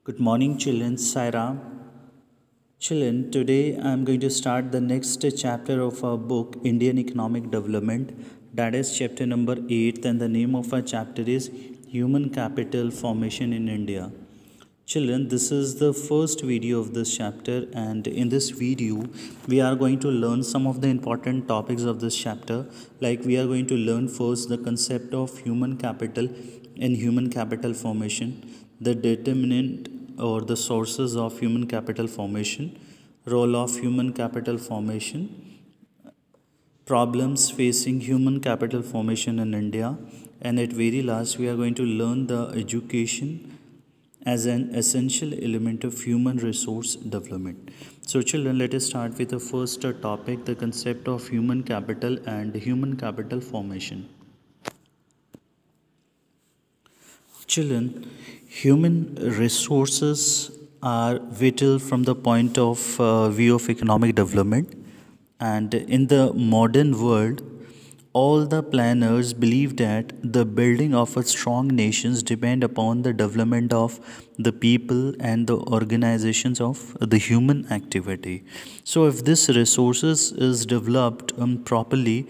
Good morning, children. Saira. Children, today I'm going to start the next chapter of our book, Indian Economic Development. That is chapter number 8, and the name of our chapter is Human Capital Formation in India. Children, this is the first video of this chapter, and in this video, we are going to learn some of the important topics of this chapter. Like, we are going to learn first the concept of human capital and human capital formation, the determinant or the sources of human capital formation, role of human capital formation, problems facing human capital formation in India, and at very last, we are going to learn the education as an essential element of human resource development. So, children, let us start with the first topic, the concept of human capital and human capital formation. Children, human resources are vital from the point of view of economic development, and in the modern world, all the planners believe that the building of a strong nations depend upon the development of the people and the organizations of the human activity. So if this resources is developed properly,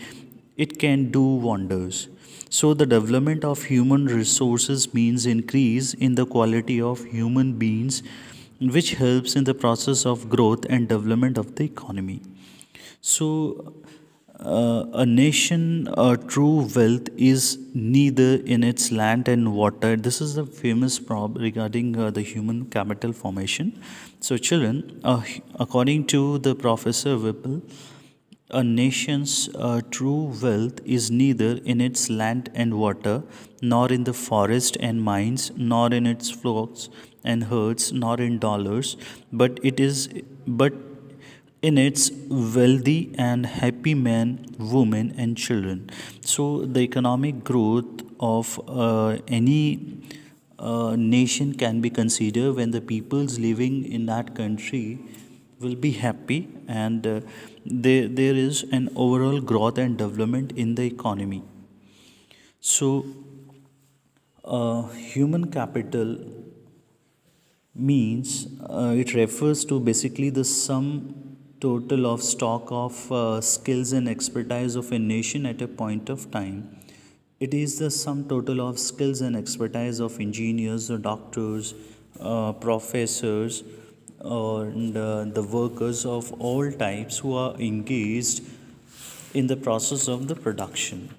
it can do wonders. So the development of human resources means increase in the quality of human beings, which helps in the process of growth and development of the economy. So, a nation, true wealth is neither in its land and water. This is the famous proverb regarding the human capital formation. So, children, according to the Professor Whipple, a nation's true wealth is neither in its land and water, nor in the forest and mines, nor in its flocks and herds, nor in dollars, but in its wealthy and happy men, women, and children. So, the economic growth of any nation can be considered when the peoples living in that country will be happy, and there is an overall growth and development in the economy. So, human capital means it refers to basically the sum total of stock of skills and expertise of a nation at a point of time. It is the sum total of skills and expertise of engineers, doctors, professors, and the workers of all types who are engaged in the process of the production.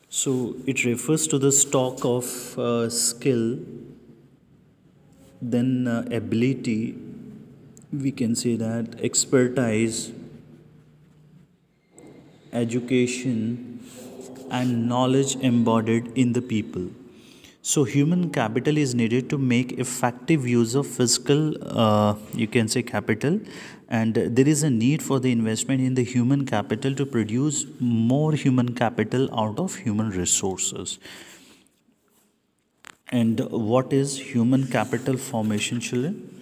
So it refers to the stock of skill, then ability, we can say that expertise, education, and knowledge embodied in the people. So, human capital is needed to make effective use of physical, you can say, capital, and there is a need for the investment in the human capital to produce more human capital out of human resources. And what is human capital formation, children?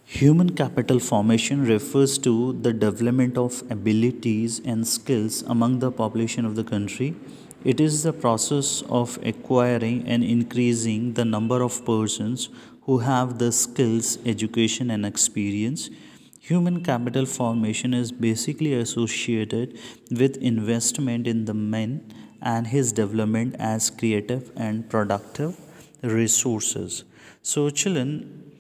Human capital formation refers to the development of abilities and skills among the population of the country. It is the process of acquiring and increasing the number of persons who have the skills, education, and experience. Human capital formation is basically associated with investment in the man and his development as creative and productive resources. So, children,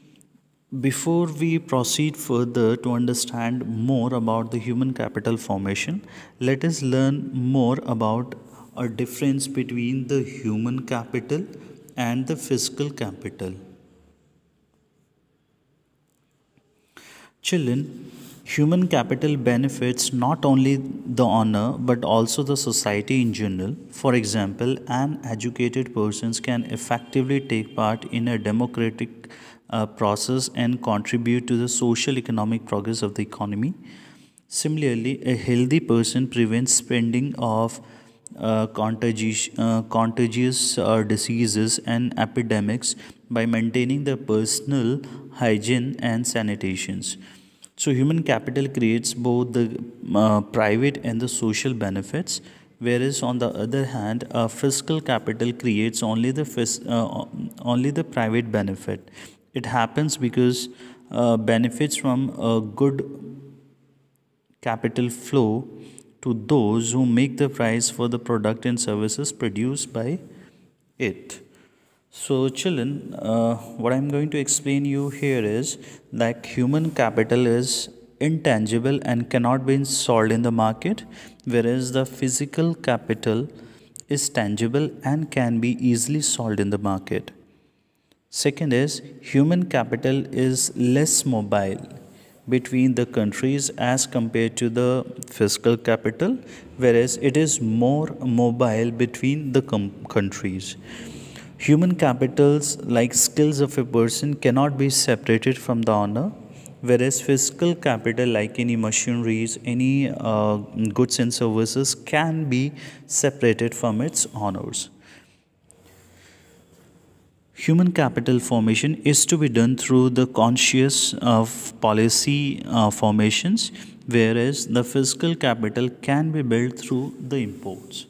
before we proceed further to understand more about the human capital formation, let us learn more about a difference between the human capital and the physical capital. Children, human capital benefits not only the owner but also the society in general. For example, an educated person can effectively take part in a democratic process and contribute to the social economic progress of the economy. Similarly, a healthy person prevents spreading of contagious diseases and epidemics by maintaining the personal hygiene and sanitations. So, human capital creates both the private and the social benefits, whereas on the other hand, fiscal capital creates only the private benefit. It happens because benefits from a good capital flow to those who make the price for the product and services produced by it. So, children, what I'm going to explain you here is like human capital is intangible and cannot be sold in the market, whereas the physical capital is tangible and can be easily sold in the market. Second is human capital is less mobile between the countries as compared to the fiscal capital, whereas it is more mobile between the countries. Human capitals, like skills of a person, cannot be separated from the owner, whereas fiscal capital, like any machineries, any goods and services, can be separated from its owners. Human capital formation is to be done through the conscious of policy formations, whereas the physical capital can be built through the imports.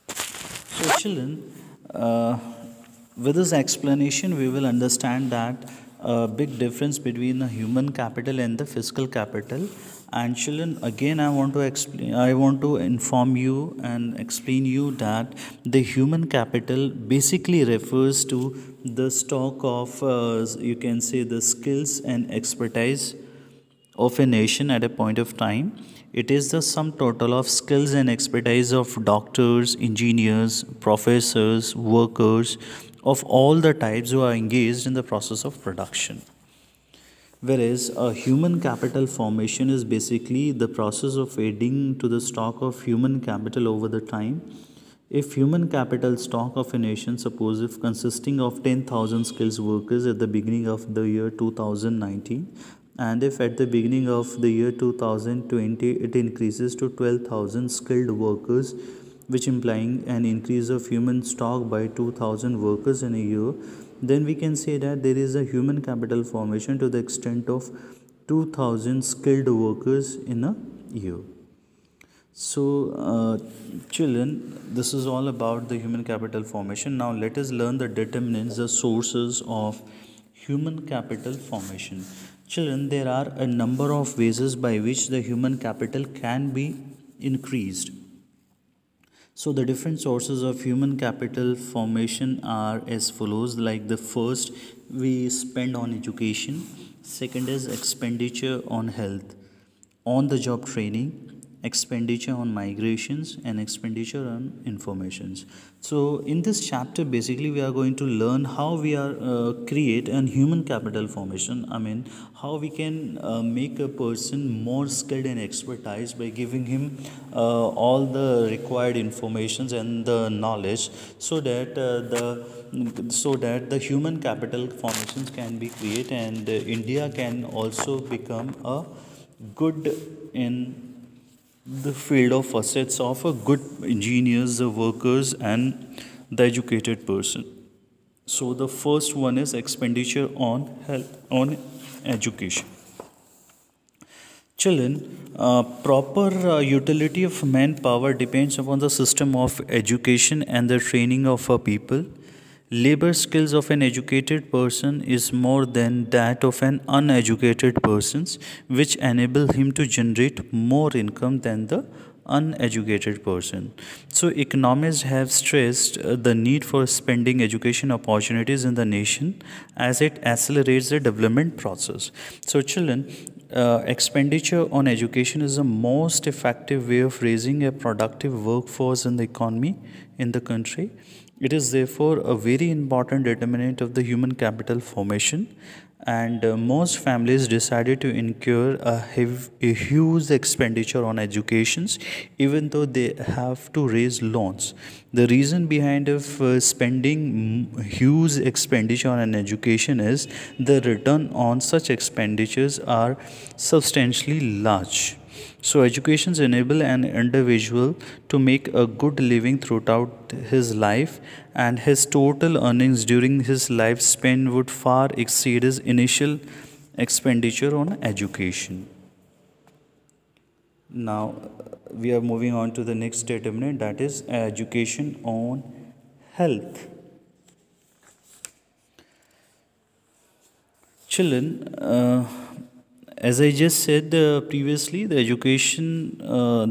So, children, with this explanation, we will understand that a big difference between the human capital and the physical capital. And children, again, I want to explain. I want to inform you and explain you that the human capital basically refers to the stock of, you can say, the skills and expertise of a nation at a point of time. It is the sum total of skills and expertise of doctors, engineers, professors, workers of all the types who are engaged in the process of production. Whereas a human capital formation is basically the process of adding to the stock of human capital over the time. If human capital stock of a nation, suppose if consisting of 10,000 skilled workers at the beginning of the year 2019, and if at the beginning of the year 2020 it increases to 12,000 skilled workers, which implying an increase of human stock by 2,000 workers in a year, then we can say that there is a human capital formation to the extent of 2,000 skilled workers in a year. So, children, this is all about the human capital formation. Now, let us learn the determinants, the sources of human capital formation. Children, there are a number of ways by which the human capital can be increased. So the different sources of human capital formation are as follows. Like the first, we spend on education. Second is expenditure on health, on the job training, expenditure on migrations, and expenditure on informations. So in this chapter, basically we are going to learn how we are create a human capital formation. I mean, how we can make a person more skilled and expertise by giving him all the required informations and the knowledge, so that the human capital formations can be created, and India can also become a good in the field of facets of a good engineers, the workers, and the educated person. So the first one is expenditure on health, on education. Children, proper utility of manpower depends upon the system of education and the training of a people. Labor skills of an educated person is more than that of an uneducated person's, which enable him to generate more income than the uneducated person. So economists have stressed the need for spending education opportunities in the nation as it accelerates the development process. So children, expenditure on education is the most effective way of raising a productive workforce in the economy in the country. It is therefore a very important determinant of the human capital formation, and most families decided to incur a huge expenditure on educations, even though they have to raise loans. The reason behind of spending huge expenditure on an education is the return on such expenditures are substantially large. So educations enable an individual to make a good living throughout his life, and his total earnings during his lifespan would far exceed his initial expenditure on education. Now we are moving on to the next determinant, that is education on health. Children, as I just said previously, the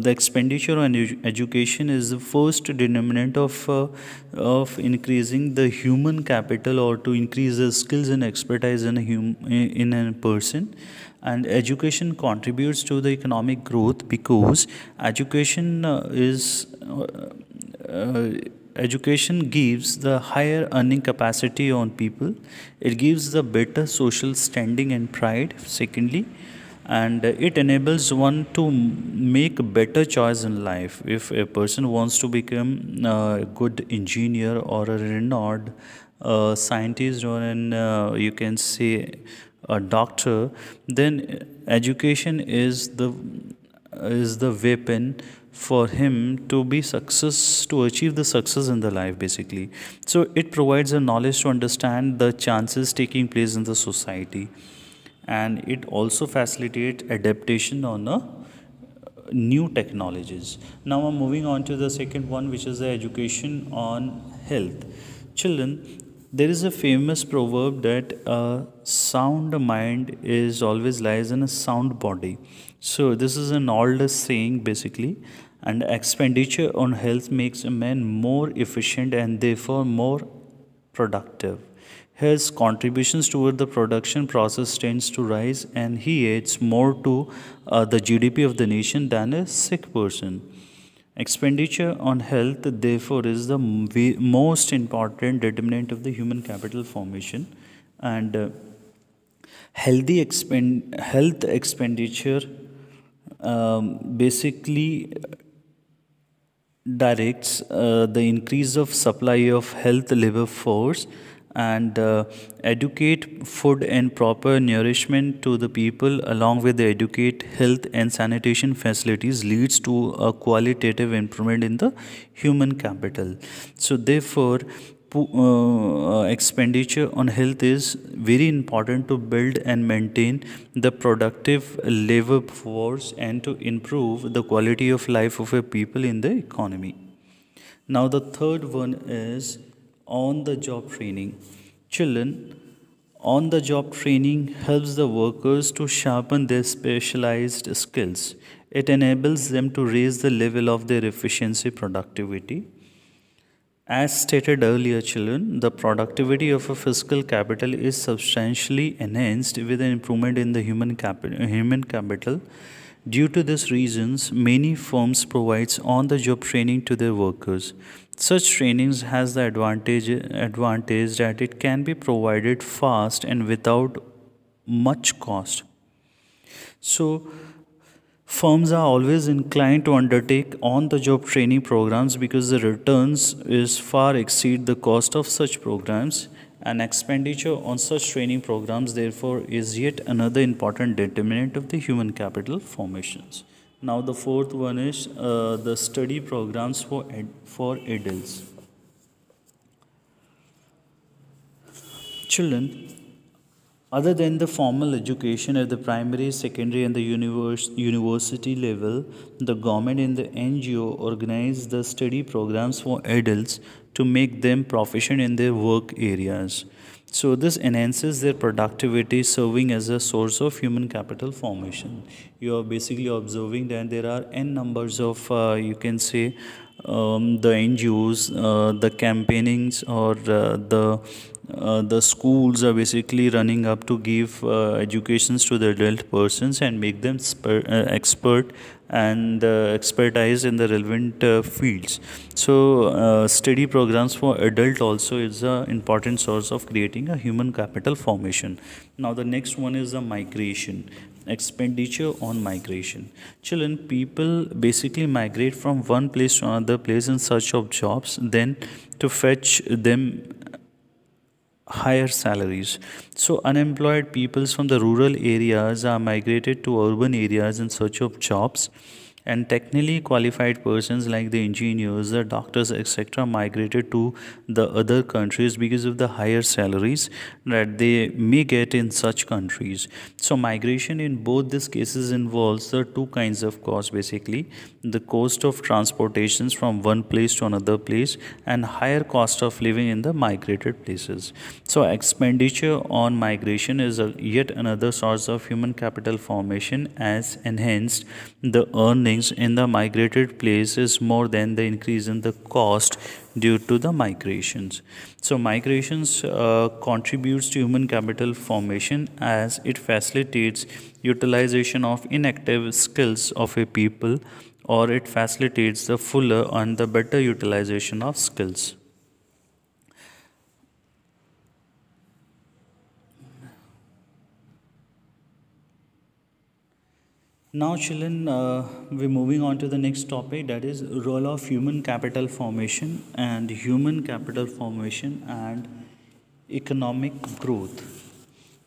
expenditure on education is the first determinant of increasing the human capital, or to increase the skills and expertise in a person. And education contributes to the economic growth because education is uh, education gives the higher earning capacity on people. It gives the better social standing and pride, secondly, and it enables one to make better choice in life. If a person wants to become a good engineer or a renowned scientist, or an you can say a doctor, then education is the weapon for him to be success, to achieve the success in the life, basically. So it provides a knowledge to understand the chances taking place in the society, and it also facilitates adaptation on a new technologies. Now I'm moving on to the second one, which is the education on health. Children, there is a famous proverb that a sound mind is always lies in a sound body. So this is an older saying, basically, and expenditure on health makes a man more efficient and therefore more productive. His contributions toward the production process tends to rise, and he adds more to the GDP of the nation than a sick person. Expenditure on health, therefore, is the most important determinant of the human capital formation, and health expenditure basically directs the increase of supply of health labor force, and educate food and proper nourishment to the people, along with the educate health and sanitation facilities, leads to a qualitative improvement in the human capital. So therefore expenditure on health is very important to build and maintain the productive labor force, and to improve the quality of life of a people in the economy. Now the third one is on the job training. Children, on the job training helps the workers to sharpen their specialized skills. It enables them to raise the level of their efficiency productivity. As stated earlier, children, the productivity of a physical capital is substantially enhanced with an improvement in the human capital. Due to these reasons, many firms provides on-the-job training to their workers. Such trainings has the advantage that it can be provided fast and without much cost. So firms are always inclined to undertake on-the-job training programs because the returns is far exceed the cost of such programs, and expenditure on such training programs therefore is yet another important determinant of the human capital formations. Now the fourth one is the study programs for adults. Children, other than the formal education at the primary, secondary, and the university level, the government and the NGO organize the study programs for adults to make them proficient in their work areas. So this enhances their productivity, serving as a source of human capital formation. You are basically observing that there are n numbers of you can say the NGOs, the campaignings, or the schools are basically running up to give educations to the adult persons and make them expert and expertise in the relevant fields. So study programs for adult also is an important source of creating a human capital formation. Now the next one is the migration. Expenditure on migration. Children, people basically migrate from one place to another place in search of jobs, then to fetch them higher salaries. So unemployed peoples from the rural areas are migrated to urban areas in search of jobs, and technically qualified persons like the engineers, the doctors, etc., migrated to the other countries because of the higher salaries that they may get in such countries. So migration in both these cases involves the two kinds of cost, basically the cost of transportations from one place to another place and higher cost of living in the migrated places. So expenditure on migration is yet another source of human capital formation, as enhanced the earnings in the migrated place is more than the increase in the cost due to the migrations. So migrations contributes to human capital formation as it facilitates utilization of inactive skills of a people, or it facilitates the fuller and the better utilization of skills. Now, children, we're moving on to the next topic, that is role of human capital formation and economic growth.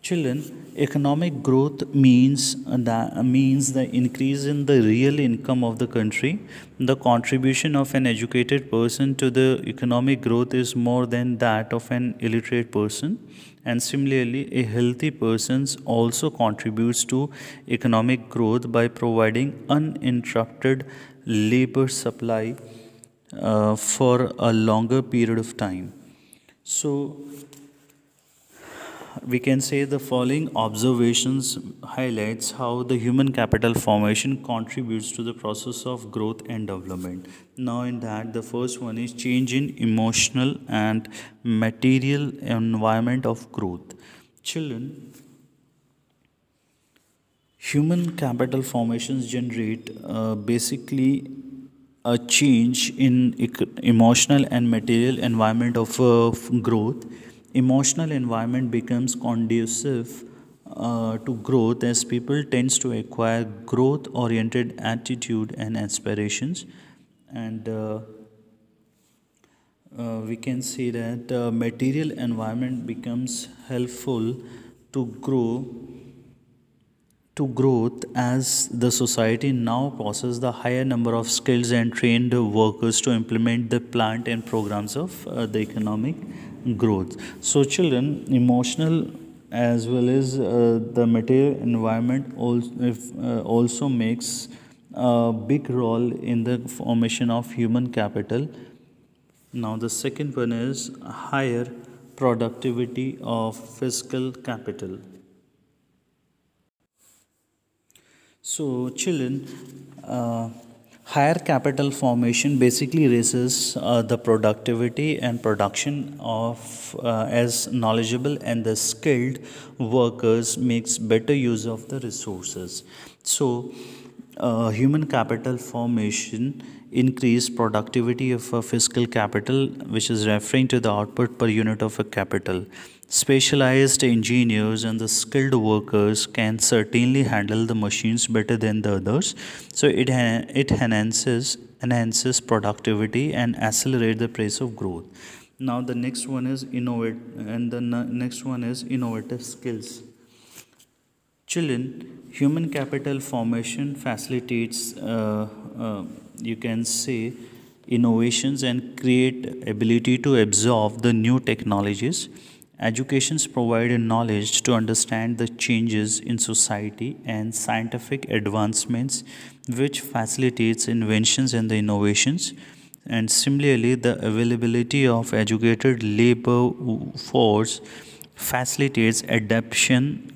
Children, economic growth means the increase in the real income of the country. The contribution of an educated person to the economic growth is more than that of an illiterate person. And similarly, a healthy person also contributes to economic growth by providing uninterrupted labor supply for a longer period of time. So, we can say the following observations highlights how the human capital formation contributes to the process of growth and development. Now in that, the first one is change in emotional and material environment of growth. Children, human capital formations generate basically a change in emotional and material environment of growth. Emotional environment becomes conducive to growth as people tends to acquire growth oriented attitude and aspirations, and we can see that material environment becomes helpful to grow to growth as the society now possesses the higher number of skills and trained workers to implement the plant and programs of the economic growth. So children, emotional as well as the material environment also makes a big role in the formation of human capital. Now the second one is higher productivity of physical capital. So, children, higher capital formation basically raises the productivity and production of as knowledgeable and the skilled workers makes better use of the resources. So, human capital formation increase productivity of a physical capital, which is referring to the output per unit of a capital. Specialized engineers and the skilled workers can certainly handle the machines better than the others. So it enhances productivity and accelerate the pace of growth. Now the next one is next one is innovative skills. Children, human capital formation facilitates, you can say, innovations and create ability to absorb the new technologies. Educations provide knowledge to understand the changes in society and scientific advancements, which facilitates inventions and the innovations. And similarly, the availability of educated labor force facilitates adaptation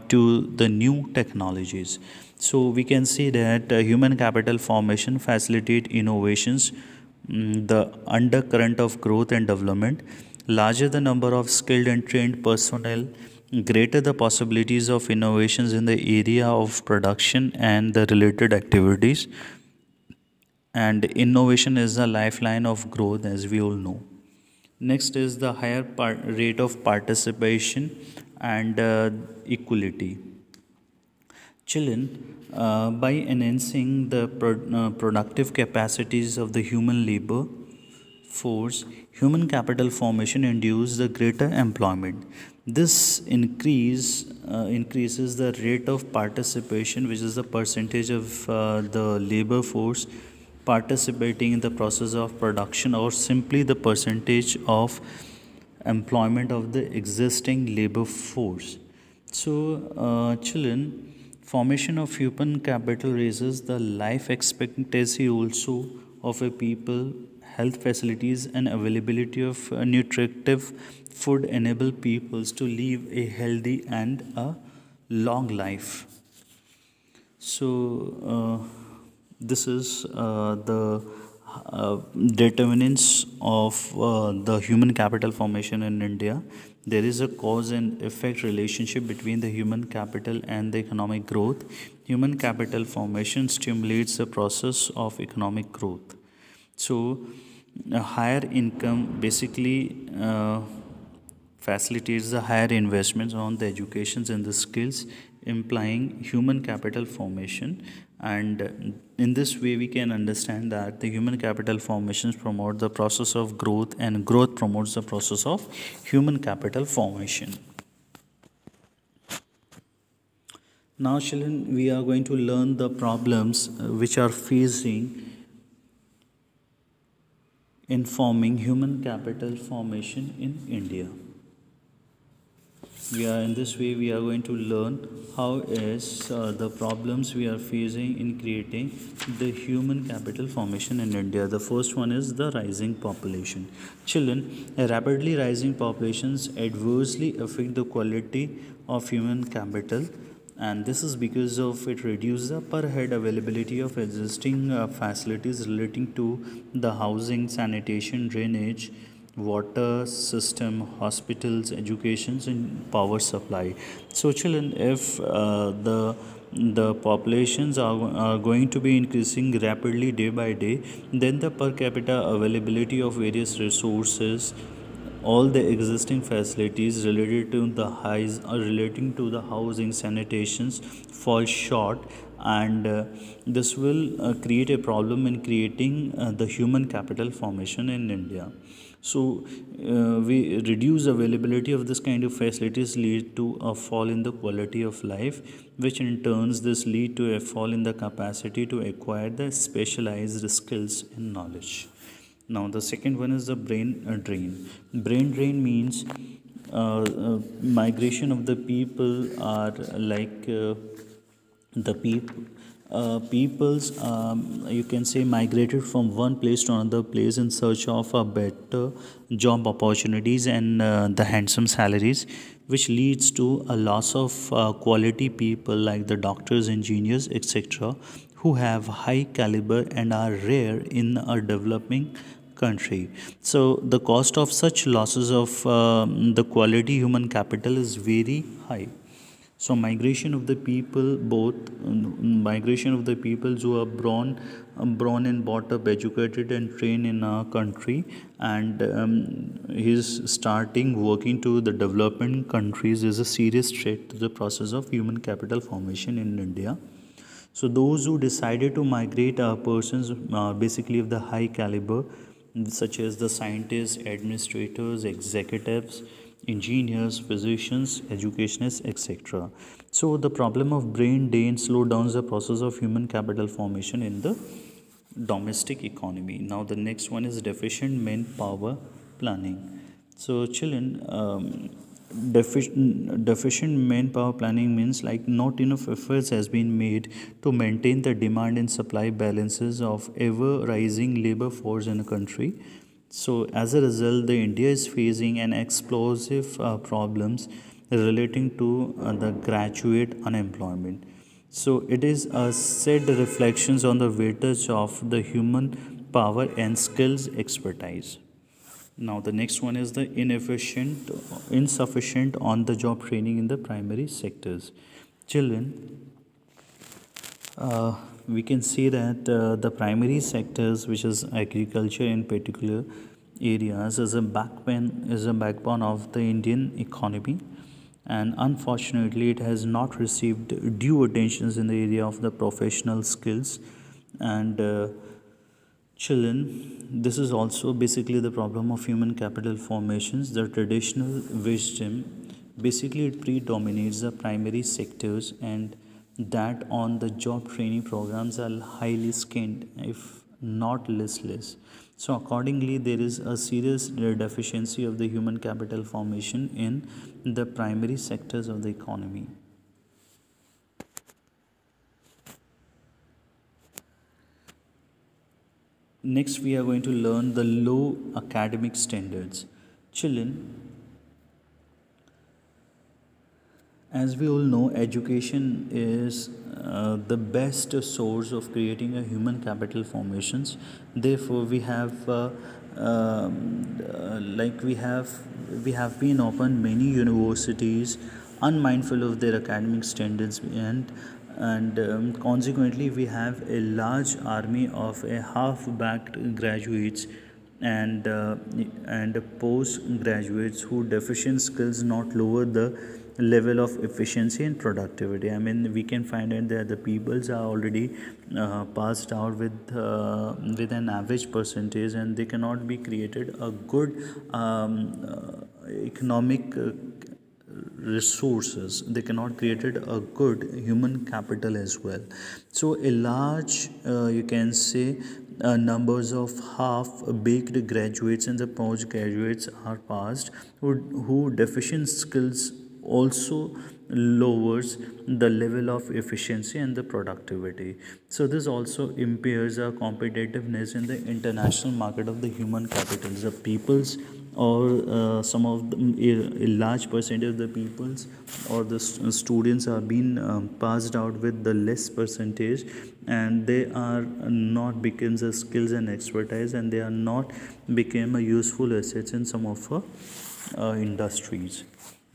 to the new technologies. So we can see that human capital formation facilitate innovations, the undercurrent of growth and development. Larger the number of skilled and trained personnel, greater the possibilities of innovations in the area of production and the related activities. And innovation is the lifeline of growth, as we all know. Next is the higher rate of participation and equality. Children, by enhancing the productive capacities of the human labor force, human capital formation induces the greater employment. This increases the rate of participation, which is the percentage of the labor force participating in the process of production, or simply the percentage of employment of the existing labor force. So, children, formation of human capital raises the life expectancy also of a people. Health facilities and availability of nutritive food enable peoples to live a healthy and a long life. So, this is the determinants of the human capital formation in India. There is a cause and effect relationship between the human capital and the economic growth. Human capital formation stimulates the process of economic growth. So, a higher income basically facilitates the higher investments on the educations and the skills, implying human capital formation. And in this way we can understand that the human capital formations promote the process of growth, and growth promotes the process of human capital formation. Now children, we are going to learn the problems which are facing in forming human capital formation in India. In this way we are going to learn how is the problems we are facing in creating the human capital formation in India. The first one is the rising population. Children, rapidly rising populations adversely affect the quality of human capital, and this is because of it reduces the per head availability of existing facilities relating to the housing, sanitation, drainage, water system, hospitals, educations, and power supply. So children, if the populations are going to be increasing rapidly day by day, then the per capita availability of various resources, all the existing facilities related to the highs or relating to the housing, sanitations fall short, and this will create a problem in creating the human capital formation in India. So we reduce availability of this kind of facilities lead to a fall in the quality of life, which in turns this lead to a fall in the capacity to acquire the specialized skills and knowledge. Now the second one is the brain drain. Brain drain means migration of the people are like the peoples, you can say, migrated from one place to another place in search of a better job opportunities and the handsome salaries, which leads to a loss of quality people like the doctors, engineers, etc., who have high caliber and are rare in a developing country. So the cost of such losses of the quality human capital is very high. So migration of the people, both migration of the peoples who are born and brought up, educated and trained in our country, and he's starting working to the developing countries, is a serious threat to the process of human capital formation in India. So those who decided to migrate are persons basically of the high caliber, such as the scientists, administrators, executives, engineers, physicians, educationists, etc. So the problem of brain drain slow down the process of human capital formation in the domestic economy. Now the next one is deficient manpower planning. So children, deficient manpower planning means like not enough efforts has been made to maintain the demand and supply balances of ever rising labor force in a country. So as a result, the India is facing an explosive problems relating to the graduate unemployment. So it is a said reflections on the weightage of the human power and skills expertise. Now the next one is the insufficient on the job training in the primary sectors. Children, we can see that the primary sectors, which is agriculture in particular areas, is a backbone of the Indian economy, and unfortunately it has not received due attentions in the area of the professional skills. And Children, this is also basically the problem of human capital formations. The traditional wisdom, basically it predominates the primary sectors, and that on the job training programs are highly skilled, if not listless. So accordingly, there is a serious deficiency of the human capital formation in the primary sectors of the economy. Next, we are going to learn the low academic standards. Children, as we all know, education is the best source of creating a human capital formations. Therefore, we have like we have been opened many universities unmindful of their academic standards, and consequently we have a large army of a half-backed graduates and postgraduates who deficient skills not lower the level of efficiency and productivity. I mean, we can find out that the peoples are already passed out with an average percentage, and they cannot be created a good economic resources. They cannot created a good human capital as well. So a large you can say numbers of half baked graduates and the postgraduates are passed who deficient skills also lowers the level of efficiency and the productivity. So this also impairs our competitiveness in the international market of the human capital. The peoples or some of a large percentage of the peoples or the students are being passed out with the less percentage, and they are not become the skills and expertise, and they are not become a useful assets in some of industries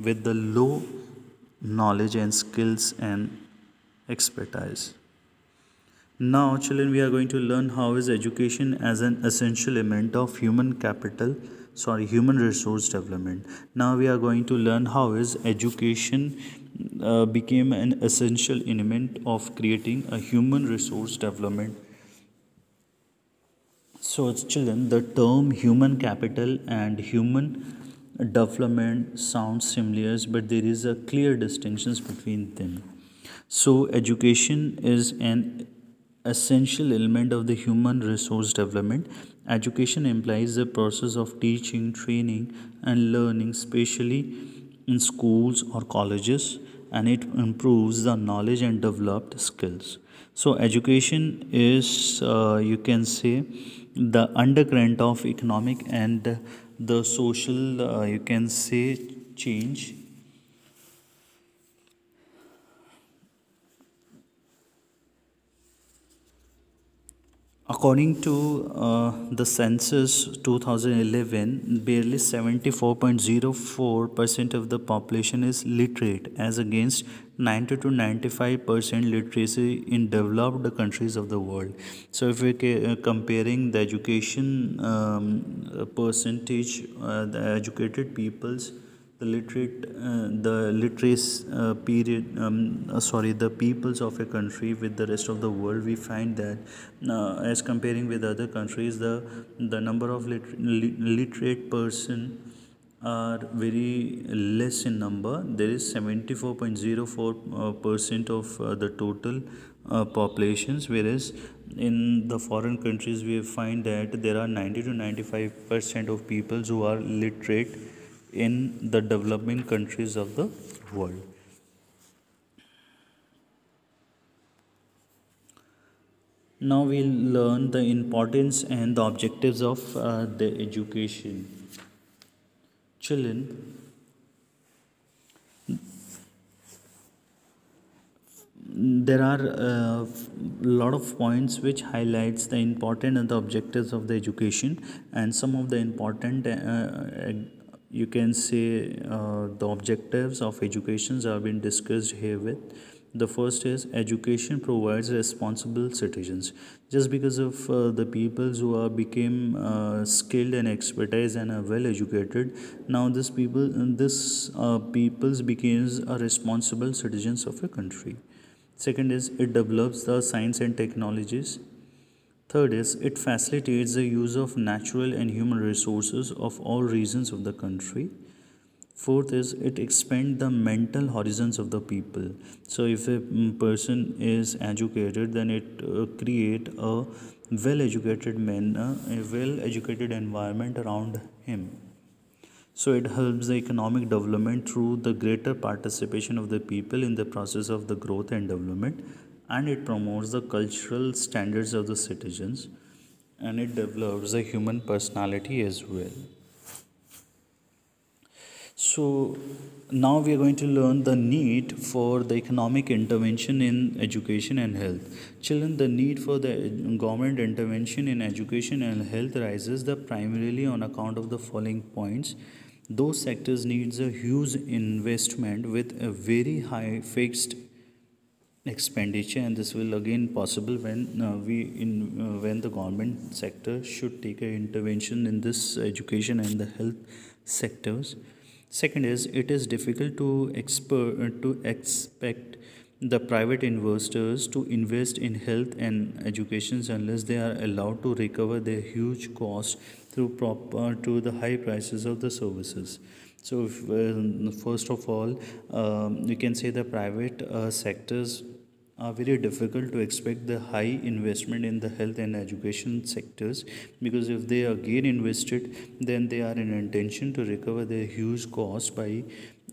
with the low knowledge and skills and expertise. Now, children, we are going to learn how is education as an essential element of human resource development. Now, we are going to learn how is education became an essential element of creating a human resource development. So, children, the term human capital and human development sounds similar, but there is a clear distinctions between them. So, education is an essential element of the human resource development. Education implies the process of teaching, training, and learning, especially in schools or colleges, and it improves the knowledge and developed skills. So, education is, you can say, the undercurrent of economic and the social, you can say, change. According to the census 2011, barely 74.04% of the population is literate, as against 90 to 95% literacy in developed countries of the world. So, if we're comparing the education percentage, the educated peoples, the literacy period, the peoples of a country with the rest of the world, we find that as comparing with other countries, the number of literate person are very less in number. There is 74.04% of the total populations, whereas in the foreign countries we find that there are 90 to 95% of people who are literate in the developing countries of the world. Now we'll learn the importance and the objectives of the education. Children, there are a lot of points which highlights the important and the objectives of the education, and some of the important you can say the objectives of educations have been discussed here with. The first is education provides responsible citizens. Just because of the peoples who are became skilled and expertise and are well educated, now this peoples becomes a responsible citizens of a country. Second is it develops the science and technologies. Third is it facilitates the use of natural and human resources of all regions of the country. Fourth is it expands the mental horizons of the people. So if a person is educated, then it create a well-educated man, a well-educated environment around him. So it helps the economic development through the greater participation of the people in the process of the growth and development, and it promotes the cultural standards of the citizens, and it develops the human personality as well. So now we are going to learn the need for the economic intervention in education and health. Children, the need for the government intervention in education and health rises the primarily on account of the following points. Those sectors needs a huge investment with a very high fixed expenditure, and this will again possible when when the government sector should take an intervention in this education and the health sectors. Second is it is difficult to expect the private investors to invest in health and education unless they are allowed to recover their huge cost through the high prices of the services. So, first of all, you can say the private sectors are very difficult to expect the high investment in the health and education sectors, because if they again invested, then they are in intention to recover their huge cost by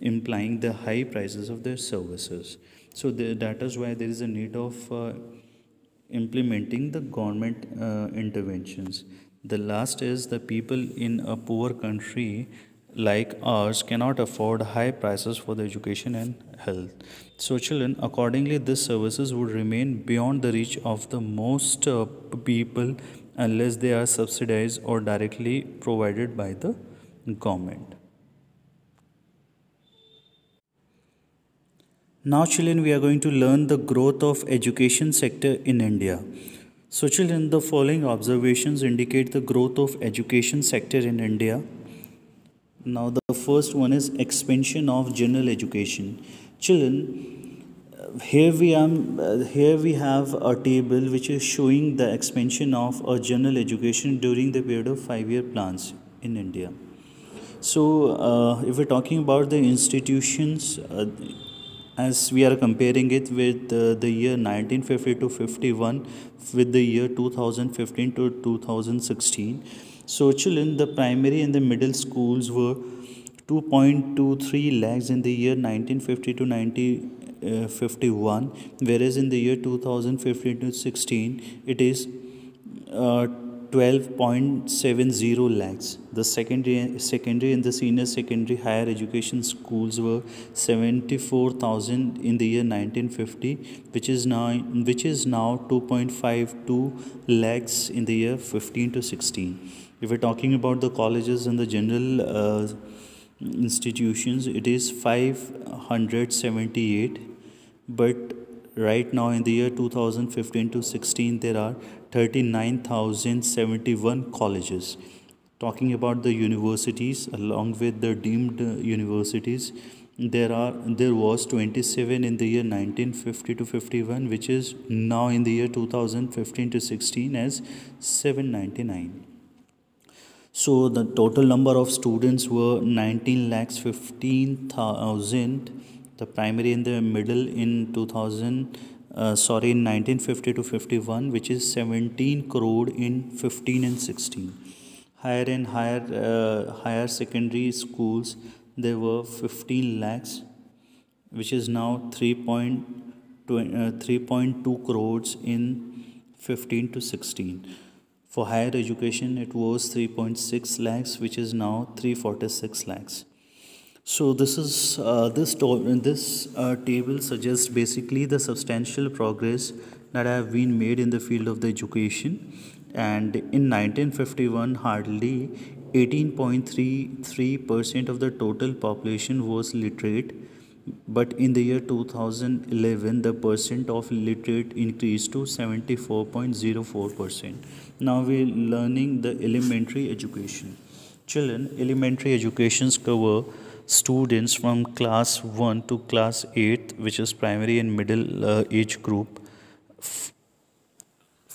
implying the high prices of their services. So that is why there is a need of implementing the government interventions. The last is the people in a poor country like ours cannot afford high prices for the education and health. So, children, accordingly, these services would remain beyond the reach of the most people unless they are subsidized or directly provided by the government. Now, children, we are going to learn the growth of education sector in India. So, children, the following observations indicate the growth of education sector in India. Now, the first one is expansion of general education. Children, here we have a table which is showing the expansion of a general education during the period of 5-year plans in India. So, if we're talking about the institutions, as we are comparing it with the year 1950 to 51 with the year 2015 to 2016. So, children, the primary and the middle schools were 2.23 lakhs in the year 1950 to 1951, whereas in the year 2015 to 16 it is 12.70 lakhs. The secondary and the senior secondary higher education schools were 74,000 in the year 1950, which is now 2.52 lakhs in the year 15 to 16. If we're talking about the colleges and the general institutions, it is 578, but right now in the year 2015 to 16 there are 39,071 colleges. Talking about the universities, along with the deemed universities, there was 27 in the year 1950 to 51, which is now in the year 2015 to 16 as 799. So the total number of students were 19 lakhs 15,000. The primary and the middle in 1950 to 51, which is 17 crore in 15 and 16. Higher and higher secondary schools, there were 15 lakhs, which is now 3.2 crores in 15 to 16. For higher education, it was 3.6 lakhs, which is now 346 lakhs. So this table suggests basically the substantial progress that have been made in the field of the education. And in 1951, hardly 18.33% of the total population was literate. But in the year 2011, the percent of literate increased to 74.04%. Now we're learning the elementary education. Children, elementary educations cover students from class 1 to class 8, which is primary and middle age group.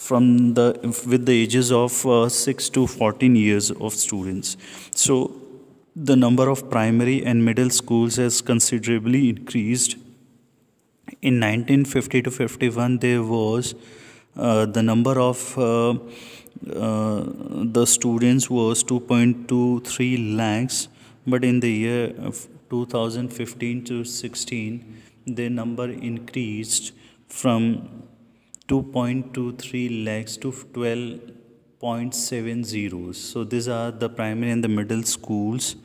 from the with the ages of 6 to 14 years of students. So the number of primary and middle schools has considerably increased. In 1950 to 51, there was the number of the students was 2.23 lakhs, but in the year of 2015 to 16, the number increased from 2.23 lakhs to 12.70. So these are the primary and the middle schools,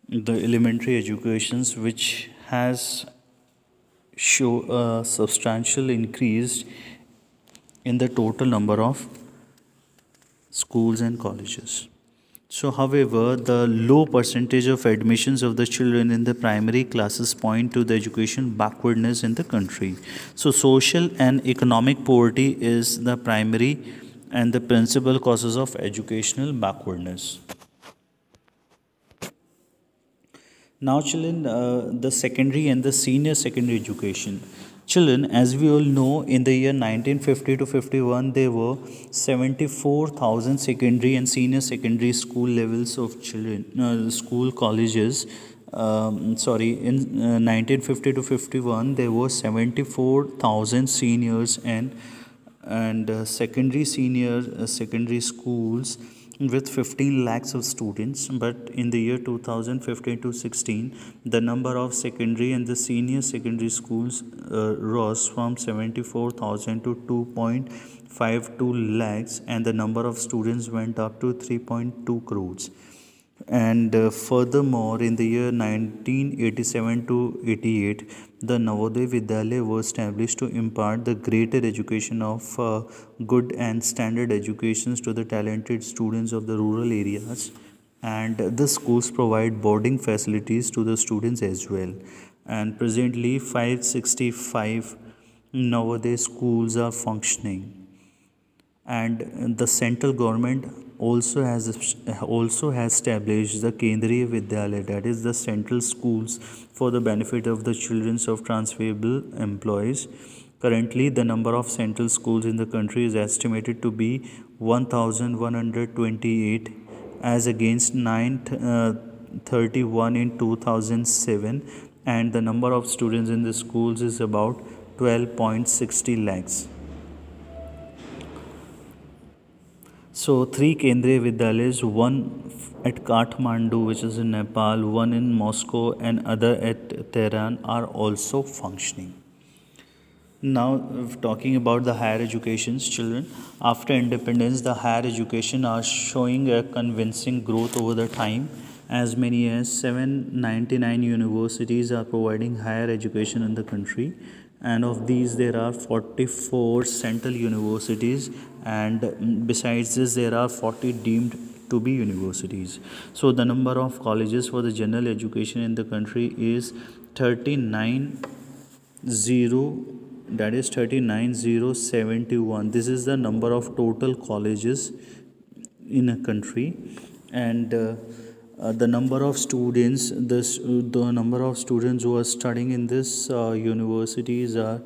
the elementary educations, which has show a substantial increase in the total number of schools and colleges. So, however, the low percentage of admissions of the children in the primary classes point to the education backwardness in the country. So, social and economic poverty is the primary and the principal causes of educational backwardness. Now, children, the secondary and the senior secondary education. Children, as we all know, in the year 1950 to 51, there were 74,000 secondary and senior secondary school levels of children, school colleges. In 1950 to 51, there were 74,000 seniors and secondary senior secondary schools with 15 lakhs of students. But in the year 2015 to 16, the number of secondary and the senior secondary schools rose from 74,000 to 2.52 lakhs, and the number of students went up to 3.2 crores. And furthermore, in the year 1987 to 88, the Navodaya Vidyalaya was established to impart the greater education of good and standard educations to the talented students of the rural areas. And the schools provide boarding facilities to the students as well. And presently, 565 Navodaya schools are functioning. And the central government also has established the Kendriya Vidyalaya, that is the central schools for the benefit of the children of transferable employees. Currently, the number of central schools in the country is estimated to be 1,128 as against 931 in 2007, and the number of students in the schools is about 12.60 lakhs. So, 3 Kendriya Vidyalayas, one at Kathmandu, which is in Nepal, one in Moscow, and other at Tehran, are also functioning. Now, talking about the higher education's children, after independence, the higher education are showing a convincing growth over the time. As many as 799 universities are providing higher education in the country, and of these there are 44 central universities, and besides this there are 40 deemed to be universities. So the number of colleges for the general education in the country is 39071. This is the number of total colleges in a country. And the number of students, the number of students who are studying in this universities are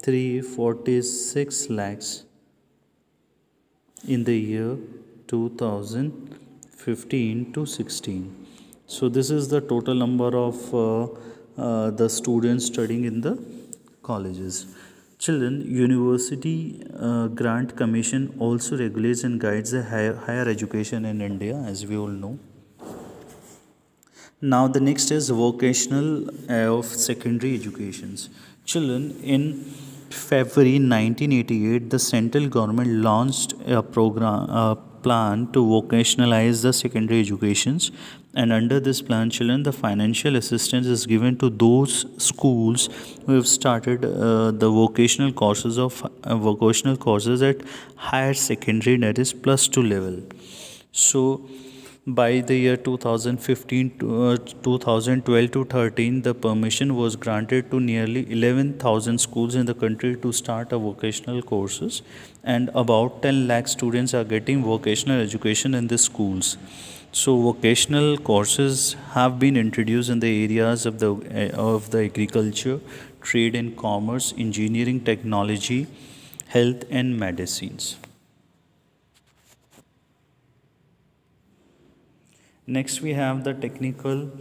346 lakhs in the year 2015 to 16. So this is the total number of the students studying in the colleges. Children, University Grant Commission also regulates and guides the higher education in India, as we all know. Now the next is vocational of secondary educations. Children, in February 1988, the central government launched a plan to vocationalize the secondary educations, and under this plan, children, the financial assistance is given to those schools who have started the vocational courses at higher secondary, that is +2 level. So by the year 2015 to 2012 to 13, the permission was granted to nearly 11,000 schools in the country to start a vocational courses, and about 10 lakh students are getting vocational education in the schools. So vocational courses have been introduced in the areas of the agriculture, trade and commerce, engineering, technology, health and medicines. Next, we have the technical,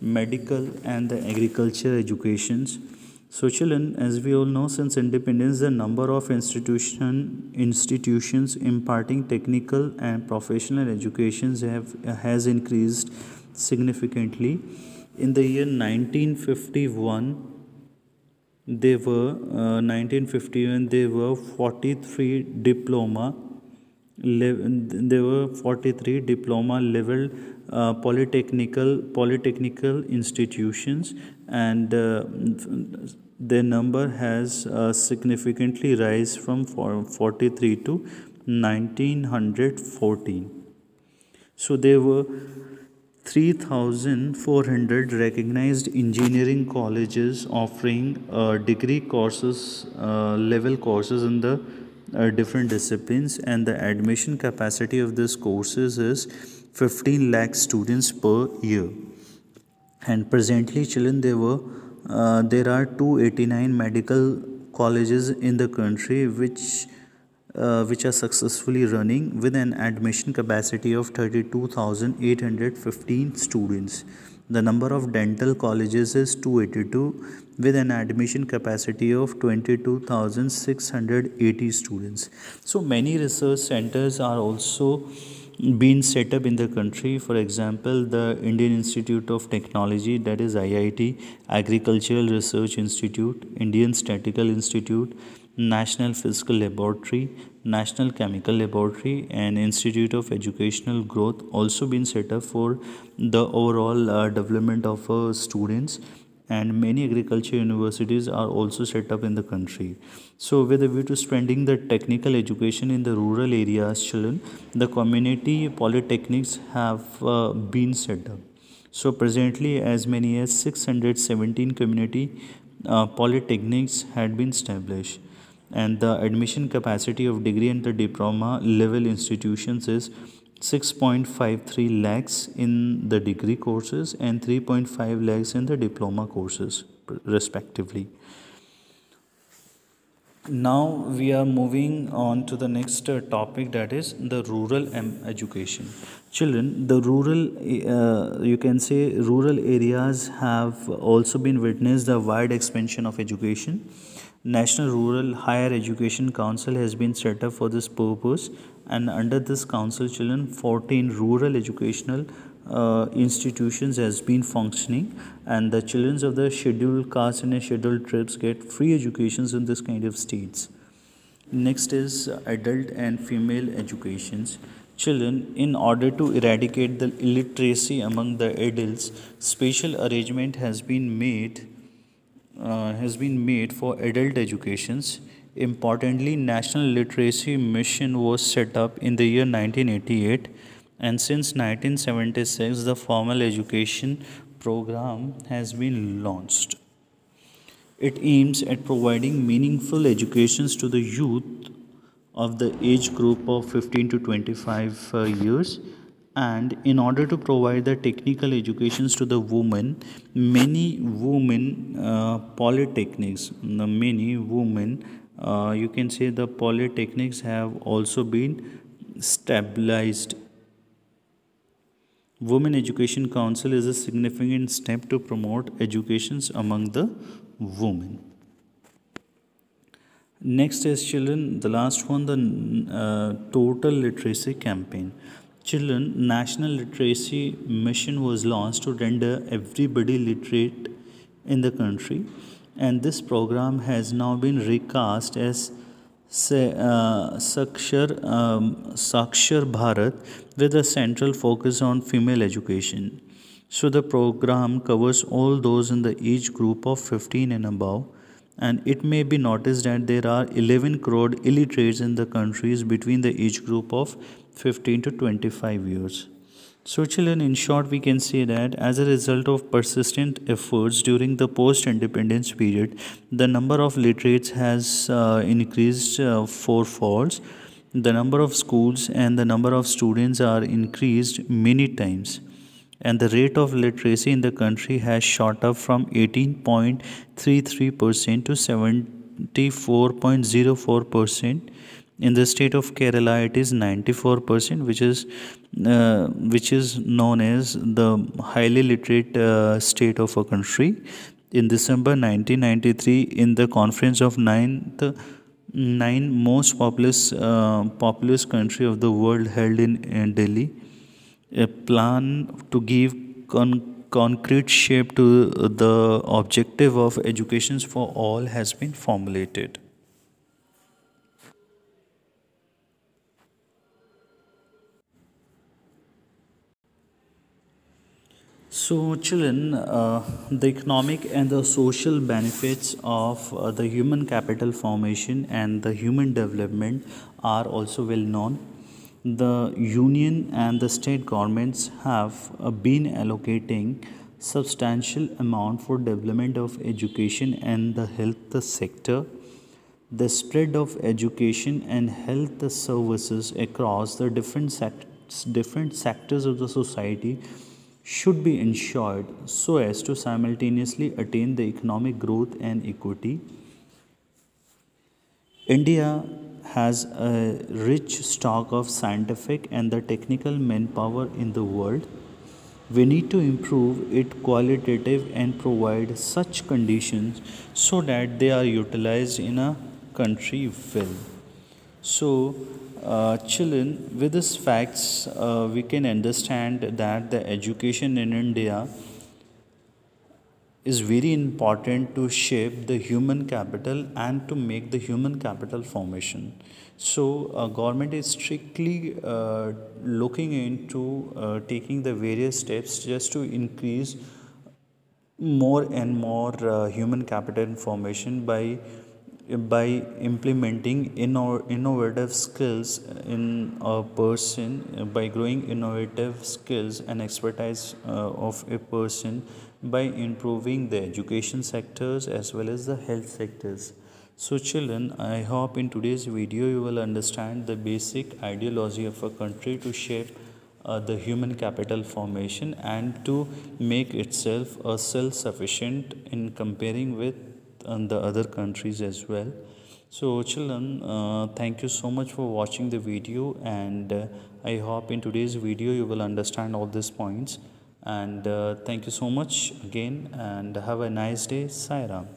medical, and the agriculture educations. So, children, as we all know, since independence, the number of institutions imparting technical and professional educations has increased significantly. In the year 1951, there were 43 diploma level polytechnical institutions, and their number has significantly rise from 43 to 1914. So there were 3,400 recognized engineering colleges offering degree courses, level courses in the different disciplines, and the admission capacity of these courses is 15 lakh students per year. And presently, children, there are 289 medical colleges in the country which are successfully running with an admission capacity of 32,815 students. The number of dental colleges is 282 with an admission capacity of 22,680 students. So many research centers are also being set up in the country. For example, the Indian Institute of Technology, that is IIT, Agricultural Research Institute, Indian Statistical Institute, National Physical Laboratory, National Chemical Laboratory, and Institute of Educational Growth also been set up for the overall development of students. And many agriculture universities are also set up in the country. So with a view to strengthening the technical education in the rural areas, children, the community polytechnics have been set up. So presently, as many as 617 community polytechnics had been established, and the admission capacity of degree and the diploma level institutions is 6.53 lakhs in the degree courses and 3.5 lakhs in the diploma courses respectively. Now we are moving on to the next topic, that is the rural education. Children, the you can say rural areas have also been witnessed the wide expansion of education. National Rural Higher Education Council has been set up for this purpose, and under this council, children, 14 rural educational institutions has been functioning, and the children of the scheduled caste and scheduled tribes get free educations in this kind of states. Next is adult and female educations. Children, in order to eradicate the illiteracy among the adults, special arrangement has been made for adult educations. Importantly, National Literacy Mission was set up in the year 1988, and since 1976 the formal education program has been launched. It aims at providing meaningful educations to the youth of the age group of 15 to 25 years. And in order to provide the technical educations to the women, many women polytechnics, you can say the polytechnics have also been stabilized. Women Education Council is a significant step to promote educations among the women. Next is children, the last one, the total literacy campaign. Children, National Literacy Mission was launched to render everybody literate in the country, and this program has now been recast as Sakshar Bharat with a central focus on female education. So the program covers all those in the age group of 15 and above, and it may be noticed that there are 11 crore illiterates in the countries between the age group of 15 to 25 years. So children, in short, we can say that as a result of persistent efforts during the post-independence period, the number of literates has increased fourfolds. The number of schools and the number of students are increased many times, and the rate of literacy in the country has shot up from 18.33% to 94.04%. In the state of Kerala it is 94%, which is known as the highly literate state of a country. In December 1993, in the conference of nine most populous country of the world held in Delhi, a plan to give concrete shape to the objective of education for all has been formulated. So, children, the economic and the social benefits of the human capital formation and the human development are also well known. The union and the state governments have been allocating substantial amount for development of education and the health sector. The spread of education and health services across the different sectors of the society should be ensured so as to simultaneously attain the economic growth and equity. India has a rich stock of scientific and the technical manpower in the world. We need to improve it qualitative and provide such conditions so that they are utilized in a country well. So, children, with these facts, we can understand that the education in India is very important to shape the human capital and to make the human capital formation. So, government is strictly looking into taking the various steps just to increase more and more human capital formation by implementing innovative skills in a person, by growing innovative skills and expertise of a person, by improving the education sectors as well as the health sectors. So children, I hope in today's video you will understand the basic ideology of a country to shape the human capital formation and to make itself a self-sufficient in comparing with the other countries as well. So children, thank you so much for watching the video, and I hope in today's video you will understand all these points. And thank you so much again, and have a nice day. Sai Ram.